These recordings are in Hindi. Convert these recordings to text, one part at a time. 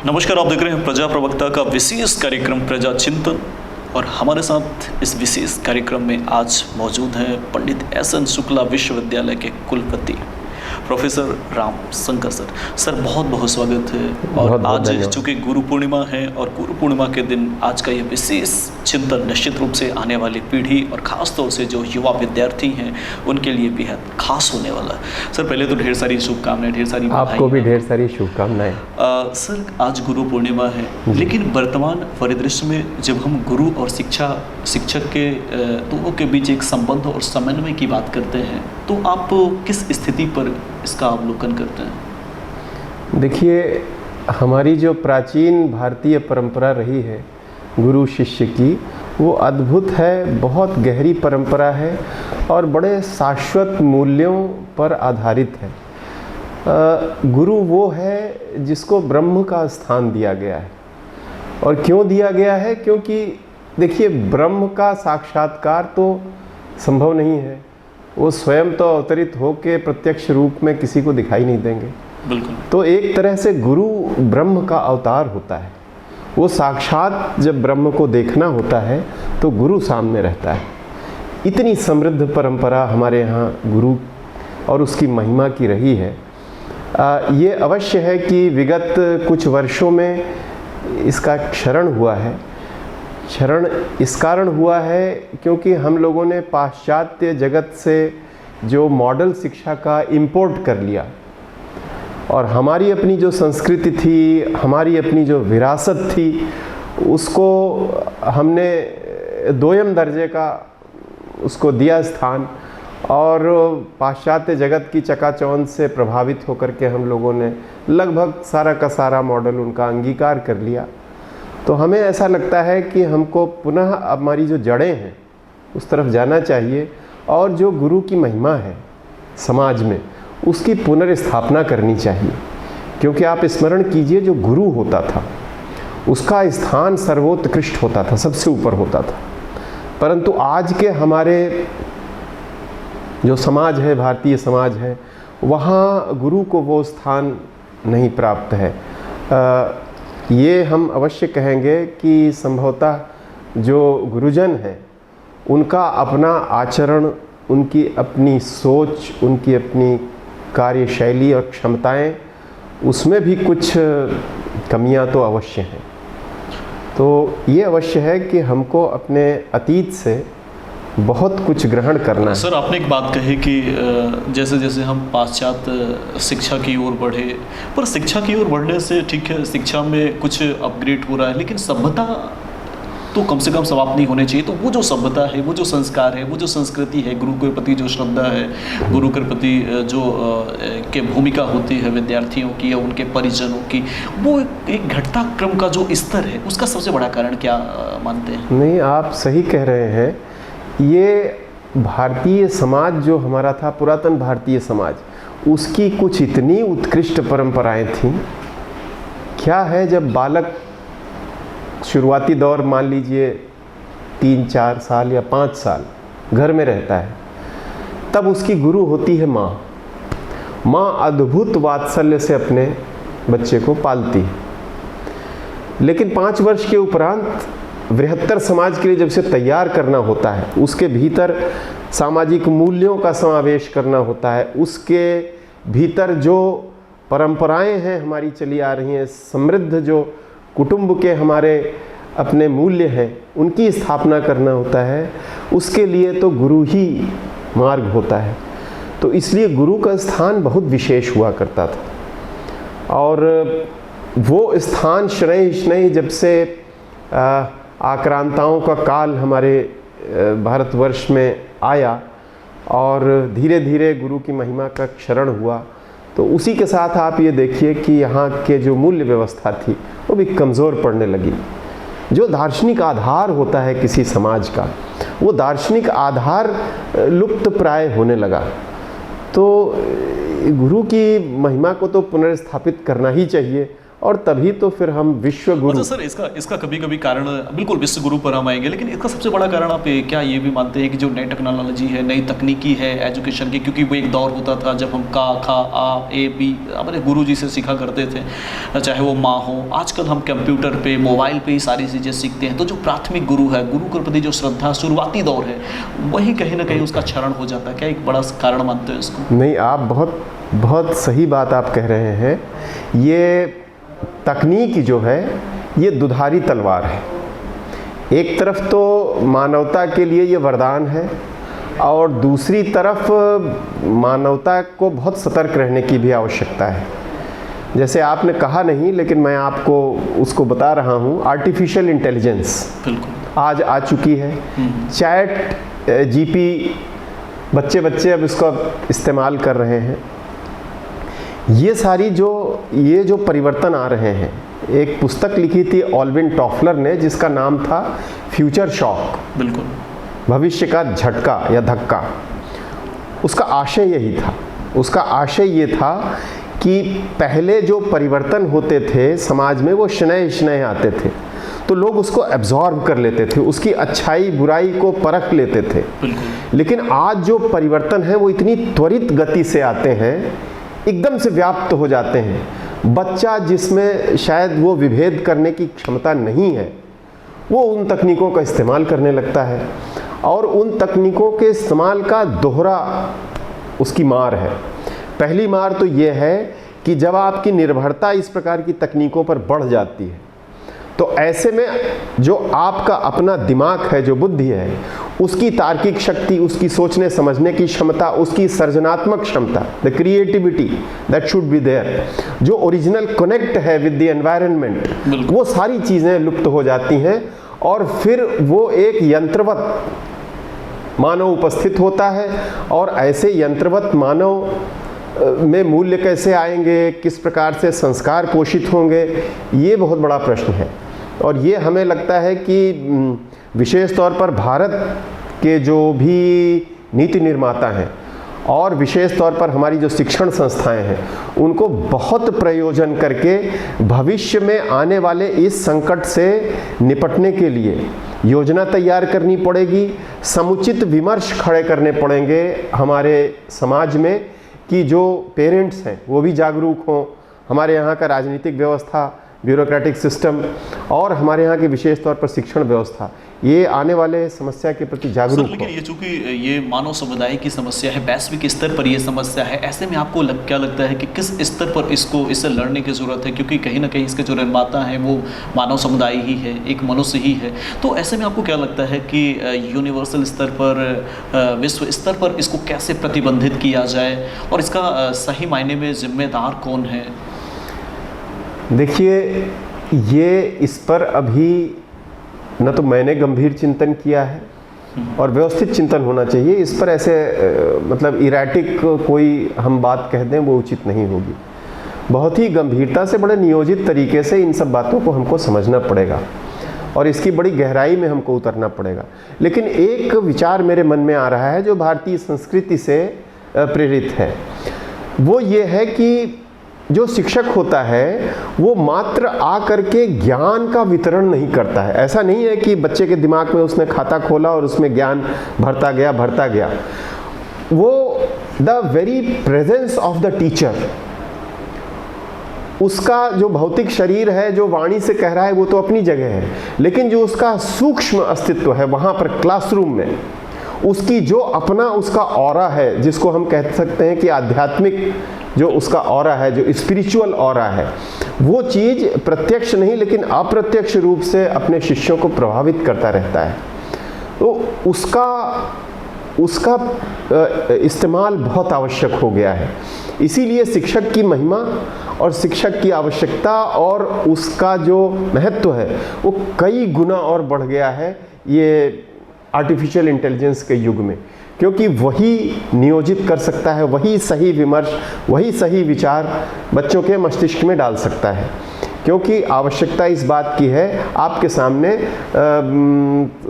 नमस्कार, आप देख रहे हैं प्रजा प्रवक्ता का विशेष कार्यक्रम प्रजा चिंतन। और हमारे साथ इस विशेष कार्यक्रम में आज मौजूद हैं पंडित एस.एन. शुक्ला विश्वविद्यालय के कुलपति professor Ram Shankar sir. Sir बहुत बहुत स्वागत है। और आज चूँकि गुरु पूर्णिमा है और गुरु पूर्णिमा के दिन आज का यह विशेष चिंतन निश्चित रूप से आने वाली पीढ़ी और ख़ास तौर से जो युवा विद्यार्थी हैं उनके लिए बेहद खास होने वाला है। सर पहले तो ढेर सारी शुभकामनाएं, ढेर सारी आपको भी ढेर सारी शुभकामनाएं। सर आज गुरु पूर्णिमा है, लेकिन वर्तमान परिदृश्य में जब हम गुरु और शिक्षक के दोनों के बीच एक संबंध और समन्वय की बात करते हैं तो आप किस स्थिति पर इसका अवलोकन करते हैं? देखिए, हमारी जो प्राचीन भारतीय परंपरा रही है गुरु शिष्य की, वो अद्भुत है, बहुत गहरी परंपरा है और बड़े शाश्वत मूल्यों पर आधारित है। गुरु वो है जिसको ब्रह्म का स्थान दिया गया है। और क्यों दिया गया है? क्योंकि देखिए, ब्रह्म का साक्षात्कार तो संभव नहीं है, वो स्वयं तो अवतरित होकर प्रत्यक्ष रूप में किसी को दिखाई नहीं देंगे। बिल्कुल। तो एक तरह से गुरु ब्रह्म का अवतार होता है। वो साक्षात जब ब्रह्म को देखना होता है तो गुरु सामने रहता है। इतनी समृद्ध परंपरा हमारे यहाँ गुरु और उसकी महिमा की रही है। ये अवश्य है कि विगत कुछ वर्षों में इसका क्षरण हुआ है। क्षरण इस कारण हुआ है क्योंकि हम लोगों ने पाश्चात्य जगत से जो मॉडल शिक्षा का इंपोर्ट कर लिया और हमारी अपनी जो संस्कृति थी, हमारी अपनी जो विरासत थी, उसको हमने दोयम दर्जे का उसको दिया स्थान। और पाश्चात्य जगत की चकाचौंध से प्रभावित होकर के हम लोगों ने लगभग सारा का सारा मॉडल उनका अंगीकार कर लिया। तो हमें ऐसा लगता है कि हमको पुनः हमारी जो जड़ें हैं उस तरफ जाना चाहिए और जो गुरु की महिमा है समाज में उसकी पुनर्स्थापना करनी चाहिए। क्योंकि आप स्मरण कीजिए, जो गुरु होता था उसका स्थान सर्वोत्कृष्ट होता था, सबसे ऊपर होता था। परंतु आज के हमारे जो समाज है, भारतीय समाज है, वहाँ गुरु को वो स्थान नहीं प्राप्त है। ये हम अवश्य कहेंगे कि संभवतः जो गुरुजन हैं उनका अपना आचरण, उनकी अपनी सोच, उनकी अपनी कार्यशैली और क्षमताएं, उसमें भी कुछ कमियां तो अवश्य हैं। तो ये अवश्य है कि हमको अपने अतीत से बहुत कुछ ग्रहण करना है। सर आपने एक बात कही कि जैसे जैसे हम पाश्चात्य शिक्षा की ओर बढ़े, पर शिक्षा की ओर बढ़ने से ठीक है, शिक्षा में कुछ अपग्रेड हो रहा है, लेकिन सभ्यता तो कम से कम समाप्त नहीं होनी चाहिए। तो वो जो सभ्यता है, वो जो संस्कार है, वो जो संस्कृति है, गुरु के प्रति जो श्रद्धा है, गुरु के प्रति जो के भूमिका होती है विद्यार्थियों की या उनके परिजनों की, वो एक घटता क्रम का जो स्तर है उसका सबसे बड़ा कारण क्या मानते हैं? नहीं, आप सही कह रहे हैं। ये भारतीय समाज जो हमारा था, पुरातन भारतीय समाज, उसकी कुछ इतनी उत्कृष्ट परंपराएं थीं। क्या है, जब बालक शुरुआती दौर मान लीजिए 3-4 साल या 5 साल घर में रहता है, तब उसकी गुरु होती है माँ। माँ अद्भुत वात्सल्य से अपने बच्चे को पालती है। लेकिन 5 वर्ष के उपरांत बृहत्तर समाज के लिए जब से तैयार करना होता है, उसके भीतर सामाजिक मूल्यों का समावेश करना होता है, उसके भीतर जो परंपराएं हैं हमारी चली आ रही हैं, समृद्ध जो कुटुंब के हमारे अपने मूल्य हैं, उनकी स्थापना करना होता है, उसके लिए तो गुरु ही मार्ग होता है। तो इसलिए गुरु का स्थान बहुत विशेष हुआ करता था। और वो स्थान शनैः शनैः जब से आक्रांताओं का काल हमारे भारतवर्ष में आया और धीरे धीरे गुरु की महिमा का क्षरण हुआ, तो उसी के साथ आप ये देखिए कि यहाँ के जो मूल्य व्यवस्था थी वो भी कमज़ोर पड़ने लगी। जो दार्शनिक आधार होता है किसी समाज का, वो दार्शनिक आधार लुप्त प्राय होने लगा। तो गुरु की महिमा को तो पुनर्स्थापित करना ही चाहिए और तभी तो फिर हम विश्व गुरु। अच्छा सर, इसका कभी कभी कारण, बिल्कुल विश्व गुरु पर हम आएंगे, लेकिन इसका सबसे बड़ा कारण आप क्या ये भी मानते हैं कि जो नई टेक्नोलॉजी है, नई तकनीकी है एजुकेशन की, क्योंकि वो एक दौर होता था जब हम का, खा, आ, ए, बी हमारे गुरु जी से सीखा करते थे, चाहे वो माँ हो। आजकल हम कंप्यूटर पे, मोबाइल पे ही सारी चीज़ें सीखते हैं, तो जो प्राथमिक गुरु है, गुरु के प्रति जो श्रद्धा शुरुआती दौर है, वही कहीं ना कहीं उसका क्षरण हो जाता है। क्या एक बड़ा कारण मानते हैं इसको? नहीं, आप बहुत बहुत सही बात आप कह रहे हैं। ये तकनीक जो है ये दुधारी तलवार है। एक तरफ तो मानवता के लिए ये वरदान है और दूसरी तरफ मानवता को बहुत सतर्क रहने की भी आवश्यकता है। जैसे आपने कहा नहीं, लेकिन मैं आपको उसको बता रहा हूँ, आर्टिफिशियल इंटेलिजेंस बिल्कुल आज आ चुकी है। चैट जीपी बच्चे अब इसका इस्तेमाल कर रहे हैं। ये जो परिवर्तन आ रहे हैं, एक पुस्तक लिखी थी ऑल्विन टॉफलर ने जिसका नाम था फ्यूचर शॉक, बिल्कुल भविष्य का झटका या धक्का। उसका आशय यही था। उसका आशय ये था कि पहले जो परिवर्तन होते थे समाज में वो शनय आते थे, तो लोग उसको एब्जॉर्ब कर लेते थे, उसकी अच्छाई बुराई को परख लेते थे। लेकिन आज जो परिवर्तन है वो इतनी त्वरित गति से आते हैं, एकदम से व्याप्त हो जाते हैं। बच्चा जिसमें शायद वो विभेद करने की क्षमता नहीं है, वो उन तकनीकों का इस्तेमाल करने लगता है और उन तकनीकों के इस्तेमाल का दोहरा उसकी मार है। पहली मार तो ये है कि जब आपकी निर्भरता इस प्रकार की तकनीकों पर बढ़ जाती है, तो ऐसे में जो आपका अपना दिमाग है, जो बुद्धि है, उसकी तार्किक शक्ति, उसकी सोचने समझने की क्षमता, उसकी सृजनात्मक क्षमता, the creativity that should be there, जो ओरिजिनल कनेक्ट है विद द एनवायरनमेंट, वो सारी चीज़ें लुप्त हो जाती हैं और फिर वो एक यंत्रवत मानव उपस्थित होता है। और ऐसे यंत्रवत मानव में मूल्य कैसे आएंगे, किस प्रकार से संस्कार पोषित होंगे, ये बहुत बड़ा प्रश्न है। और ये हमें लगता है कि विशेष तौर पर भारत के जो भी नीति निर्माता हैं और विशेष तौर पर हमारी जो शिक्षण संस्थाएं हैं, उनको बहुत प्रयोजन करके भविष्य में आने वाले इस संकट से निपटने के लिए योजना तैयार करनी पड़ेगी। समुचित विमर्श खड़े करने पड़ेंगे हमारे समाज में कि जो पेरेंट्स हैं वो भी जागरूक हों, हमारे यहाँ का राजनीतिक व्यवस्था, ब्यूरोक्रेटिक सिस्टम और हमारे यहाँ की विशेष तौर पर शिक्षण व्यवस्था, ये आने वाले समस्या के प्रति जागरूक हो। लेकिन ये चूंकि ये मानव समुदाय की समस्या है, वैश्विक स्तर पर ये समस्या है, ऐसे में आपको क्या लगता है कि किस स्तर पर इससे लड़ने की ज़रूरत है? क्योंकि कहीं ना कहीं इसके जो निर्माता हैं वो मानव समुदाय ही है, एक मनुष्य ही है। तो ऐसे में आपको क्या लगता है कि यूनिवर्सल स्तर पर, विश्व स्तर पर इसको कैसे प्रतिबंधित किया जाए और इसका सही मायने में जिम्मेदार कौन है? देखिए, ये इस पर अभी न तो मैंने गंभीर चिंतन किया है और व्यवस्थित चिंतन होना चाहिए। इस पर ऐसे मतलब इरेटिक कोई हम बात कह दें वो उचित नहीं होगी। बहुत ही गंभीरता से, बड़े नियोजित तरीके से इन सब बातों को हमको समझना पड़ेगा और इसकी बड़ी गहराई में हमको उतरना पड़ेगा। लेकिन एक विचार मेरे मन में आ रहा है जो भारतीय संस्कृति से प्रेरित है, वो ये है कि जो शिक्षक होता है वो मात्र आकर के ज्ञान का वितरण नहीं करता है। ऐसा नहीं है कि बच्चे के दिमाग में उसने खाता खोला और उसमें ज्ञान भरता गया। वो the very presence of the teacher, उसका जो भौतिक शरीर है, जो वाणी से कह रहा है, वो तो अपनी जगह है, लेकिन जो उसका सूक्ष्म अस्तित्व है वहाँ पर क्लासरूम में, उसकी जो अपना उसका ऑरा है, जिसको हम कह सकते हैं कि आध्यात्मिक जो उसका ऑरा है, जो स्पिरिचुअल ऑरा है, वो चीज़ प्रत्यक्ष नहीं लेकिन अप्रत्यक्ष रूप से अपने शिष्यों को प्रभावित करता रहता है। तो उसका इस्तेमाल बहुत आवश्यक हो गया है। इसीलिए शिक्षक की महिमा और शिक्षक की आवश्यकता और उसका जो महत्व है वो कई गुना और बढ़ गया है ये आर्टिफिशियल इंटेलिजेंस के युग में, क्योंकि वही नियोजित कर सकता है, वही सही विमर्श, वही सही विचार बच्चों के मस्तिष्क में डाल सकता है। क्योंकि आवश्यकता इस बात की है, आपके सामने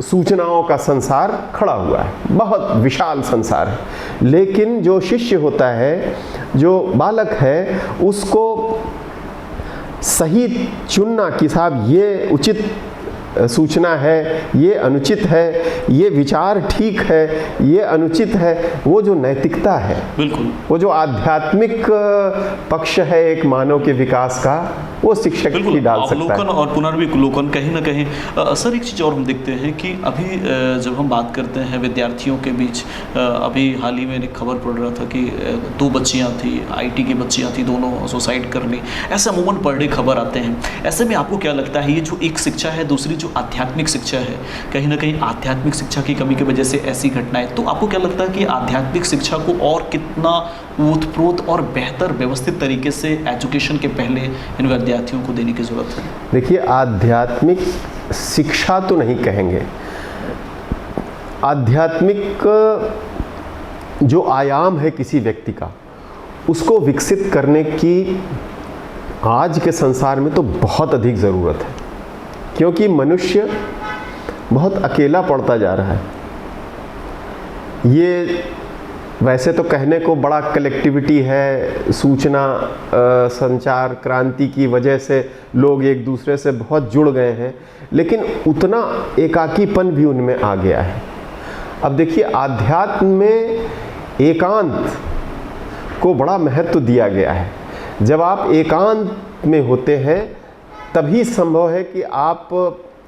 सूचनाओं का संसार खड़ा हुआ है, बहुत विशाल संसार है, लेकिन जो शिष्य होता है, जो बालक है, उसको सही चुनना कि साहब ये उचित सूचना है, ये अनुचित है, ये विचार ठीक है, ये अनुचित है, वो जो नैतिकता है, बिल्कुल, वो जो आध्यात्मिक पक्ष है एक मानव के विकास का, वो शिक्षक ही डाल सकता है। अवलोकन और पुनर्विलोकन कहीं ना कहीं। सर, एक चीज़ और हम देखते हैं कि अभी जब हम बात करते हैं विद्यार्थियों के बीच, अभी हाल ही में एक खबर पढ़ रहा था कि 2 बच्चियां थी, IT की बच्चियां थी, दोनों सुसाइड कर ली। ऐसे अमूमन पर डे खबर आते हैं। ऐसे में आपको क्या लगता है, ये जो एक शिक्षा है, दूसरी जो आध्यात्मिक शिक्षा है, कहीं ना कहीं आध्यात्मिक शिक्षा की कमी की वजह से ऐसी घटनाएं, तो आपको क्या लगता है कि आध्यात्मिक शिक्षा को और कितना ओतप्रोत और बेहतर व्यवस्थित तरीके से एजुकेशन के पहले इन विद्यार्थियों को देने की जरूरत है? देखिए, आध्यात्मिक शिक्षा तो नहीं कहेंगे, आध्यात्मिक जो आयाम है किसी व्यक्ति का, उसको विकसित करने की आज के संसार में तो बहुत अधिक ज़रूरत है, क्योंकि मनुष्य बहुत अकेला पड़ता जा रहा है। ये वैसे तो कहने को बड़ा कलेक्टिविटी है, सूचना संचार क्रांति की वजह से लोग एक दूसरे से बहुत जुड़ गए हैं, लेकिन उतना एकाकीपन भी उनमें आ गया है। अब देखिए, आध्यात्म में एकांत को बड़ा महत्व दिया गया है। जब आप एकांत में होते हैं तभी संभव है कि आप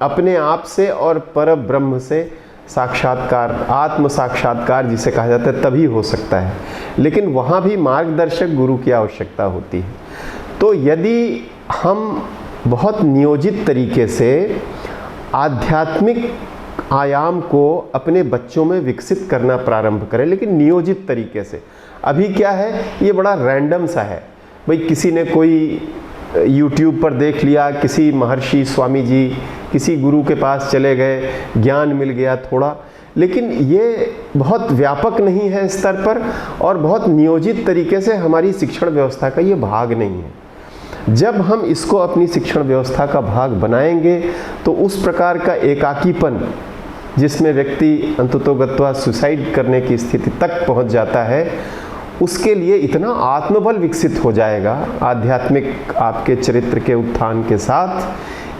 अपने आप से और पर ब्रह्म से साक्षात्कार, आत्म साक्षात्कार जिसे कहा जाता है, तभी हो सकता है। लेकिन वहाँ भी मार्गदर्शक गुरु की आवश्यकता होती है। तो यदि हम बहुत नियोजित तरीके से आध्यात्मिक आयाम को अपने बच्चों में विकसित करना प्रारंभ करें, लेकिन नियोजित तरीके से। अभी क्या है, ये बड़ा रैंडम सा है, भाई किसी ने कोई YouTube पर देख लिया, किसी महर्षि स्वामी जी, किसी गुरु के पास चले गए, ज्ञान मिल गया थोड़ा, लेकिन ये बहुत व्यापक नहीं है स्तर पर और बहुत नियोजित तरीके से हमारी शिक्षण व्यवस्था का ये भाग नहीं है। जब हम इसको अपनी शिक्षण व्यवस्था का भाग बनाएंगे तो उस प्रकार का एकाकीपन जिसमें व्यक्ति अंततोगत्वा सुसाइड करने की स्थिति तक पहुंच जाता है, उसके लिए इतना आत्मबल विकसित हो जाएगा आध्यात्मिक आपके चरित्र के उत्थान के साथ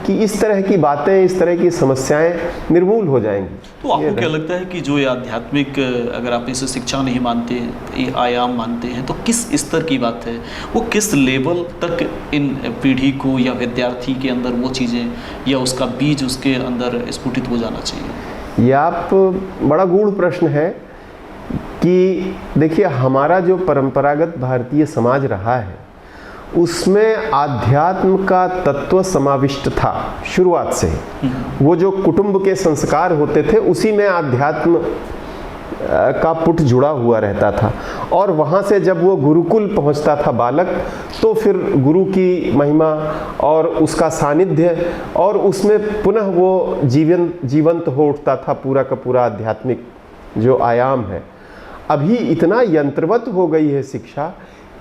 कि इस तरह की बातें, इस तरह की समस्याएं निर्मूल हो जाएंगी। तो आपको क्या लगता है कि जो ये आध्यात्मिक, अगर आप इसे शिक्षा नहीं मानते, ये आयाम मानते हैं, तो किस स्तर की बात है, वो किस लेवल तक इन पीढ़ी को या विद्यार्थी के अंदर वो चीज़ें या उसका बीज उसके अंदर स्फुटित हो जाना चाहिए? ये आप बड़ा गूढ़ प्रश्न है कि देखिए, हमारा जो परंपरागत भारतीय समाज रहा है उसमें आध्यात्म का तत्व समाविष्ट था शुरुआत से। वो जो कुटुंब के संस्कार होते थे उसी में आध्यात्म का पुट जुड़ा हुआ रहता था, और वहाँ से जब वो गुरुकुल पहुँचता था बालक, तो फिर गुरु की महिमा और उसका सानिध्य और उसमें पुनः वो जीवंत हो उठता था पूरा का पूरा आध्यात्मिक जो आयाम है। अभी इतना यंत्रवत हो गई है शिक्षा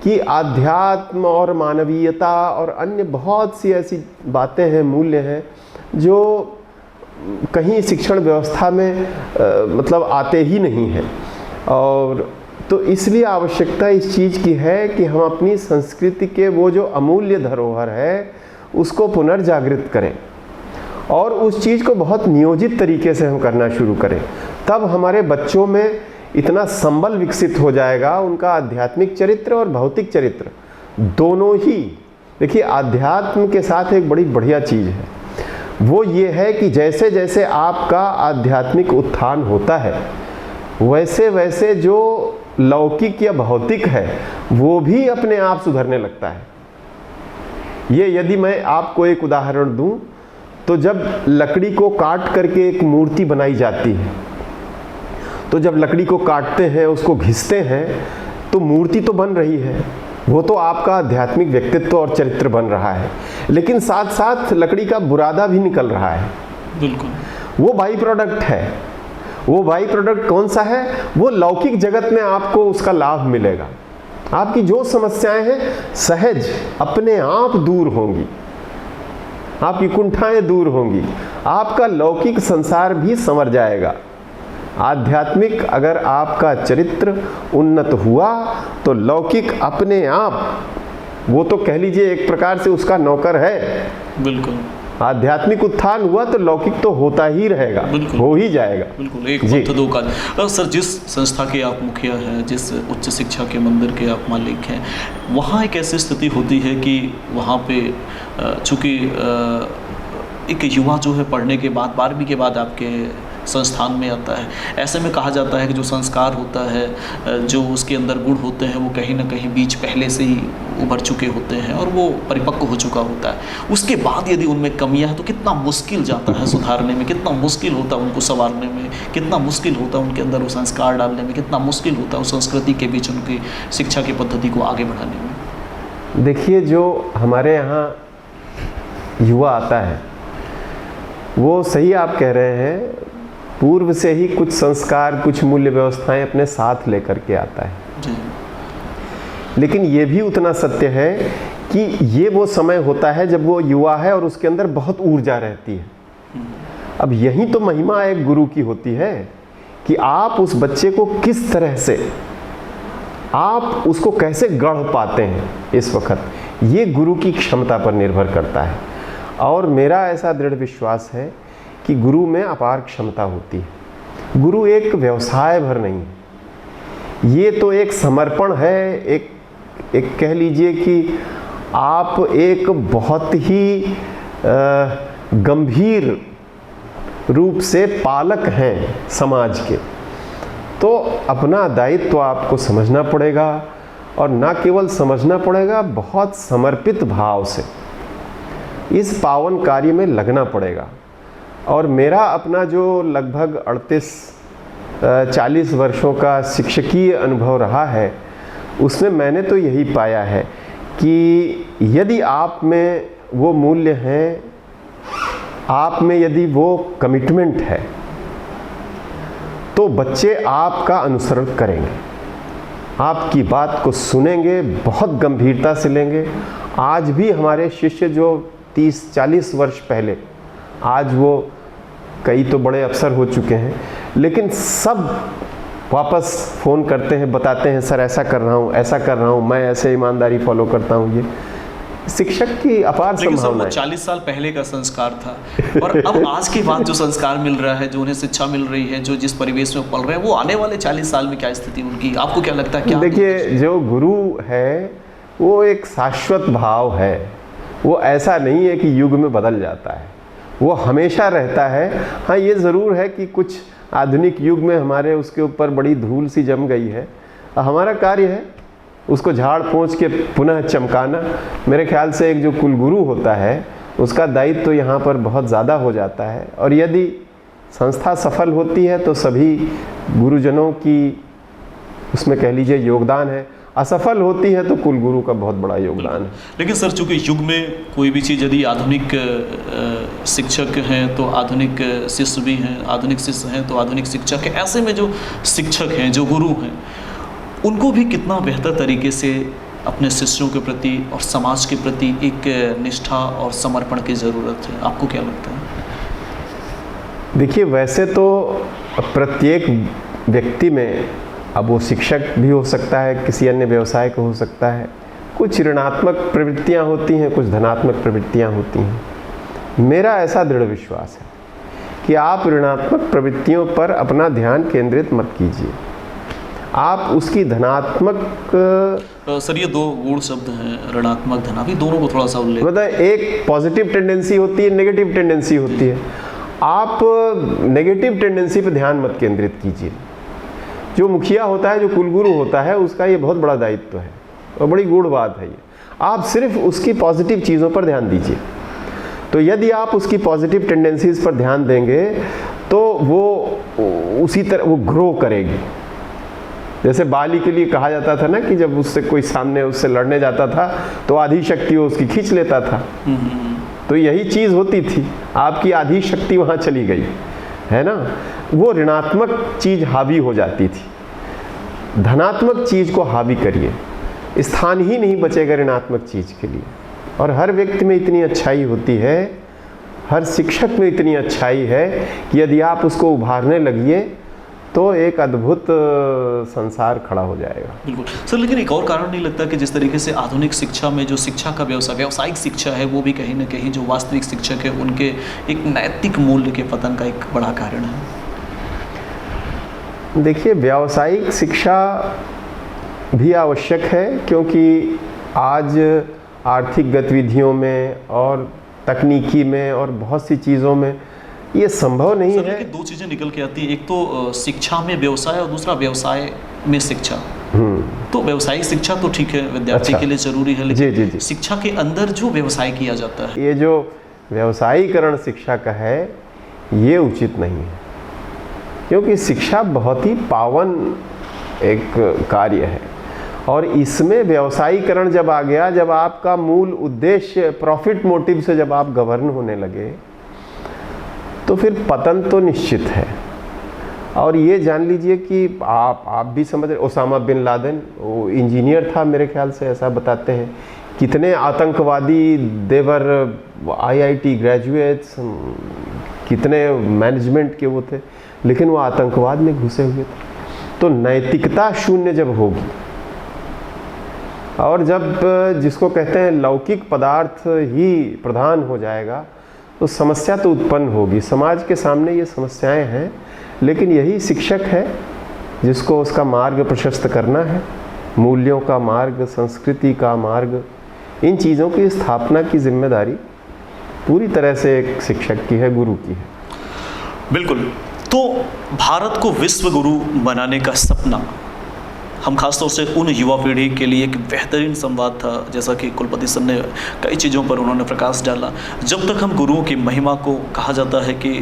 कि आध्यात्म और मानवीयता और अन्य बहुत सी ऐसी बातें हैं, मूल्य हैं जो कहीं शिक्षण व्यवस्था में मतलब आते ही नहीं हैं। और तो इसलिए आवश्यकता इस चीज़ की है कि हम अपनी संस्कृति के वो जो अमूल्य धरोहर है उसको पुनर्जागृत करें और उस चीज़ को बहुत नियोजित तरीके से हम करना शुरू करें। तब हमारे बच्चों में इतना संबल विकसित हो जाएगा, उनका आध्यात्मिक चरित्र और भौतिक चरित्र दोनों ही। देखिए, अध्यात्म के साथ एक बड़ी बढ़िया चीज़ है, वो ये है कि जैसे जैसे आपका आध्यात्मिक उत्थान होता है वैसे वैसे जो लौकिक या भौतिक है वो भी अपने आप सुधरने लगता है। ये यदि मैं आपको एक उदाहरण दूं तो जब लकड़ी को काट करके एक मूर्ति बनाई जाती है, तो जब लकड़ी को काटते हैं, उसको घिसते हैं, तो मूर्ति तो बन रही है, वो तो आपका आध्यात्मिक व्यक्तित्व और चरित्र बन रहा है, लेकिन साथ साथ लकड़ी का बुरादा भी निकल रहा है। बिल्कुल, वो बाई प्रोडक्ट है। वो बाई प्रोडक्ट कौन सा है? वो लौकिक जगत में आपको उसका लाभ मिलेगा। आपकी जो समस्याएं हैं सहज अपने आप दूर होंगी, आपकी कुंठाएं दूर होंगी, आपका लौकिक संसार भी संवर जाएगा। आध्यात्मिक अगर आपका चरित्र उन्नत हुआ तो लौकिक अपने आप वो तो कह लीजिए एक प्रकार से उसका नौकर है। बिल्कुल। आध्यात्मिक उत्थान हुआ तो लौकिक तो होता ही रहेगा, हो ही जाएगा। बिल्कुल, एक पंथ दो काज। सर, जिस संस्था के आप मुखिया हैं, जिस उच्च शिक्षा के मंदिर के आप मालिक हैं, वहाँ एक ऐसी स्थिति होती है कि वहाँ पे चूँकि एक युवा जो है पढ़ने के बाद 12वीं के बाद आपके संस्थान में आता है, ऐसे में कहा जाता है कि जो संस्कार होता है, जो उसके अंदर गुण होते हैं, वो कहीं ना कहीं बीज पहले से ही उभर चुके होते हैं और वो परिपक्व हो चुका होता है। उसके बाद यदि उनमें कमियां हैं तो कितना मुश्किल जाता है सुधारने में, कितना मुश्किल होता है उनको संवारने में, कितना मुश्किल होता है उनके अंदर वो संस्कार डालने में, कितना मुश्किल होता है उस संस्कृति के बीच उनकी शिक्षा की पद्धति को आगे बढ़ाने में। देखिए, जो हमारे यहाँ युवा आता है वो सही आप कह रहे हैं, पूर्व से ही कुछ संस्कार, कुछ मूल्य व्यवस्थाएं अपने साथ लेकर के आता है जी। लेकिन ये भी उतना सत्य है कि ये वो समय होता है जब वो युवा है और उसके अंदर बहुत ऊर्जा रहती है। अब यही तो महिमा एक गुरु की होती है कि आप उस बच्चे को किस तरह से, आप उसको कैसे गढ़ पाते हैं इस वक्त, ये गुरु की क्षमता पर निर्भर करता है। और मेरा ऐसा दृढ़ विश्वास है कि गुरु में अपार क्षमता होती है। गुरु एक व्यवसाय भर नहीं है, ये तो एक समर्पण है, एक कह लीजिए कि आप एक बहुत ही गंभीर रूप से पालक हैं समाज के। तो अपना दायित्व आपको समझना पड़ेगा और ना केवल समझना पड़ेगा, बहुत समर्पित भाव से इस पावन कार्य में लगना पड़ेगा। और मेरा अपना जो लगभग 40 वर्षों का शिक्षकीय अनुभव रहा है, उसमें मैंने तो यही पाया है कि यदि आप में वो मूल्य हैं, आप में यदि वो कमिटमेंट है, तो बच्चे आपका अनुसरण करेंगे, आपकी बात को सुनेंगे, बहुत गंभीरता से लेंगे। आज भी हमारे शिष्य जो 30-40 वर्ष पहले, आज वो कई तो बड़े अफसर हो चुके हैं, लेकिन सब वापस फ़ोन करते हैं, बताते हैं सर ऐसा कर रहा हूँ, ऐसा कर रहा हूँ, मैं ऐसे ईमानदारी फॉलो करता हूँ। ये शिक्षक की अपार संभावना है। 40 साल पहले का संस्कार था और अब आज के बाद जो संस्कार मिल रहा है, जो उन्हें शिक्षा मिल रही है, जो जिस परिवेश में पल रहे हैं, वो आने वाले 40 साल में क्या स्थिति उनकी, आपको क्या लगता है? क्या देखिए, जो गुरु है वो एक शाश्वत भाव है, वो ऐसा नहीं है कि युग में बदल जाता है, वो हमेशा रहता है। हाँ, ये ज़रूर है कि कुछ आधुनिक युग में हमारे उसके ऊपर बड़ी धूल सी जम गई है। हमारा कार्य है उसको झाड़ पोंछ के पुनः चमकाना। मेरे ख्याल से एक जो कुलगुरु होता है उसका दायित्व तो यहाँ पर बहुत ज़्यादा हो जाता है। और यदि संस्था सफल होती है तो सभी गुरुजनों की उसमें कह लीजिए योगदान है, असफल होती है तो कुलगुरु का बहुत बड़ा योगदान है। लेकिन सर, चूँकि युग में कोई भी चीज़, यदि आधुनिक शिक्षक हैं तो आधुनिक शिष्य भी हैं, आधुनिक शिष्य हैं तो आधुनिक शिक्षक हैं। ऐसे में जो शिक्षक हैं, जो गुरु हैं, उनको भी कितना बेहतर तरीके से अपने शिष्यों के प्रति और समाज के प्रति एक निष्ठा और समर्पण की ज़रूरत है। आपको क्या लगता है? देखिए, वैसे तो प्रत्येक व्यक्ति में, अब वो शिक्षक भी हो सकता है, किसी अन्य व्यवसाय को हो सकता है, कुछ ऋणात्मक प्रवृत्तियां होती हैं, कुछ धनात्मक प्रवृत्तियां होती हैं। मेरा ऐसा दृढ़ विश्वास है कि आप ऋणात्मक प्रवृत्तियों पर अपना ध्यान केंद्रित मत कीजिए, आप उसकी धनात्मक सर, ये 2 गूढ़ शब्द हैं, ऋणात्मक, धनात्मक, दोनों को थोड़ा सा उल्लेख। मतलब एक पॉजिटिव टेंडेंसी होती है, नेगेटिव टेंडेंसी होती है। आप नेगेटिव टेंडेंसी पर ध्यान मत केंद्रित कीजिए। जो मुखिया होता है, जो कुलगुरु होता है, उसका ये बहुत बड़ा दायित्व है और बड़ी गूढ़ बात है ये। आप सिर्फ उसकी पॉजिटिव चीज़ों पर ध्यान दीजिए। तो यदि आप उसकी पॉजिटिव टेंडेंसीज पर ध्यान देंगे तो वो उसी तरह वो ग्रो करेगी। जैसे बाली के लिए कहा जाता था ना कि जब उससे कोई सामने उससे लड़ने जाता था तो आधी शक्ति वो उसकी खींच लेता था। तो यही चीज़ होती थी, आपकी आधी शक्ति वहाँ चली गई, है ना। वो ऋणात्मक चीज़ हावी हो जाती थी। धनात्मक चीज़ को हावी करिए, स्थान ही नहीं बचेगा ऋणात्मक चीज़ के लिए। और हर व्यक्ति में इतनी अच्छाई होती है, हर शिक्षक में इतनी अच्छाई है कि यदि आप उसको उभारने लगिए तो एक अद्भुत संसार खड़ा हो जाएगा। बिल्कुल सर, लेकिन एक और कारण नहीं लगता कि जिस तरीके से आधुनिक शिक्षा में जो शिक्षा का व्यावसायिक शिक्षा है वो भी कहीं ना कहीं जो वास्तविक शिक्षक है उनके एक नैतिक मूल्य के पतन का एक बड़ा कारण है? देखिए, व्यावसायिक शिक्षा भी आवश्यक है, क्योंकि आज आर्थिक गतिविधियों में और तकनीकी में और बहुत सी चीज़ों में ये संभव नहीं है। लेकिन दो चीज़ें निकल के आती हैं, एक तो शिक्षा में व्यवसाय और दूसरा व्यवसाय में शिक्षा। तो व्यावसायिक शिक्षा तो ठीक है, विद्यार्थी के लिए जरूरी है, लेकिन जी। शिक्षा के अंदर जो व्यवसाय किया जाता है, ये जो व्यवसायीकरण शिक्षा का है ये उचित नहीं है, क्योंकि शिक्षा बहुत ही पावन एक कार्य है और इसमें व्यवसायीकरण जब आ गया, जब आपका मूल उद्देश्य प्रॉफिट मोटिव से जब आप गवर्न होने लगे, तो फिर पतन तो निश्चित है। और ये जान लीजिए कि आप भी समझ रहे, ओसामा बिन लादेन वो इंजीनियर था मेरे ख्याल से, ऐसा बताते हैं। कितने आतंकवादी देवर IIT ग्रेजुएट्स, कितने मैनेजमेंट के वो थे, लेकिन वो आतंकवाद में घुसे हुए थे। तो नैतिकता शून्य जब होगी और जब जिसको कहते हैं लौकिक पदार्थ ही प्रधान हो जाएगा, तो समस्या तो उत्पन्न होगी। समाज के सामने ये समस्याएं हैं, लेकिन यही शिक्षक है जिसको उसका मार्ग प्रशस्त करना है, मूल्यों का मार्ग, संस्कृति का मार्ग, इन चीज़ों की स्थापना की जिम्मेदारी पूरी तरह से एक शिक्षक की है, गुरु की है। बिल्कुल। तो भारत को विश्व गुरु बनाने का सपना हम खासतौर से उन युवा पीढ़ी के लिए एक बेहतरीन संवाद था, जैसा कि कुलपति सर ने कई चीज़ों पर उन्होंने प्रकाश डाला। जब तक हम गुरुओं की महिमा को, कहा जाता है कि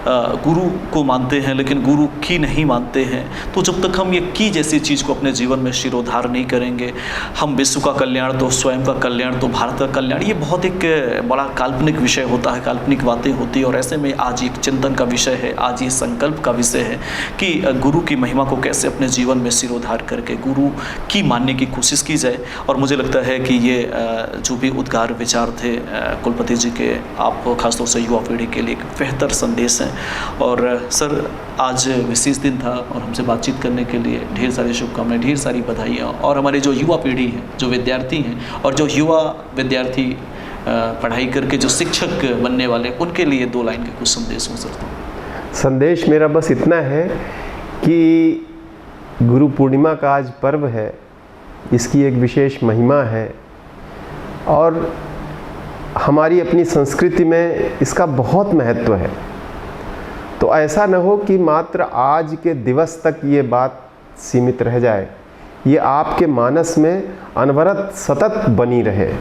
गुरु को मानते हैं लेकिन गुरु की नहीं मानते हैं, तो जब तक हम ये की जैसी चीज़ को अपने जीवन में शिरोधार नहीं करेंगे, हम विश्व का कल्याण तो स्वयं का कल्याण तो भारत का कल्याण, ये बहुत एक बड़ा काल्पनिक विषय होता है, काल्पनिक बातें होती है। और ऐसे में आज एक चिंतन का विषय है, आज ये संकल्प का विषय है कि गुरु की महिमा को कैसे अपने जीवन में शिरोधार करके गुरु की मानने की कोशिश की जाए। और मुझे लगता है कि ये जो भी उद्गार विचार थे कुलपति जी के, आप खासतौर से युवा पीढ़ी के लिए एक बेहतर संदेश हैं। और सर, आज विशेष दिन था और हमसे बातचीत करने के लिए ढेर सारी शुभकामनाएं, ढेर सारी बधाइयाँ। और हमारे जो युवा पीढ़ी है, जो विद्यार्थी हैं और जो युवा विद्यार्थी पढ़ाई करके जो शिक्षक बनने वाले, उनके लिए 2 लाइन के कुछ संदेश हो सकते हैं। संदेश मेरा बस इतना है कि गुरु पूर्णिमा का आज पर्व है, इसकी एक विशेष महिमा है और हमारी अपनी संस्कृति में इसका बहुत महत्व है। तो ऐसा न हो कि मात्र आज के दिवस तक ये बात सीमित रह जाए, ये आपके मानस में अनवरत सतत बनी रहे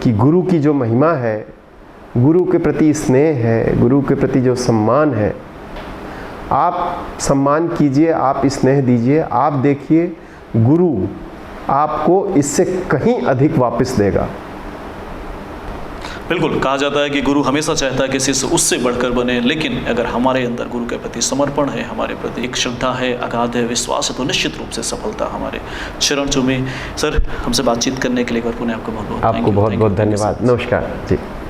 कि गुरु की जो महिमा है, गुरु के प्रति स्नेह है, गुरु के प्रति जो सम्मान है, आप सम्मान कीजिए, आप स्नेह दीजिए। आप देखिए, गुरु आपको इससे कहीं अधिक वापस देगा। बिल्कुल, कहा जाता है कि गुरु हमेशा चाहता है कि शिष्य उससे बढ़कर बने, लेकिन अगर हमारे अंदर गुरु के प्रति समर्पण है, हमारे प्रति एक श्रद्धा है, अगाध है, विश्वास है, तो निश्चित रूप से सफलता हमारे चरण चूमे। सर, हमसे बातचीत करने के लिए एक बार पुनः आपको बहुत बहुत धन्यवाद। नमस्कार जी।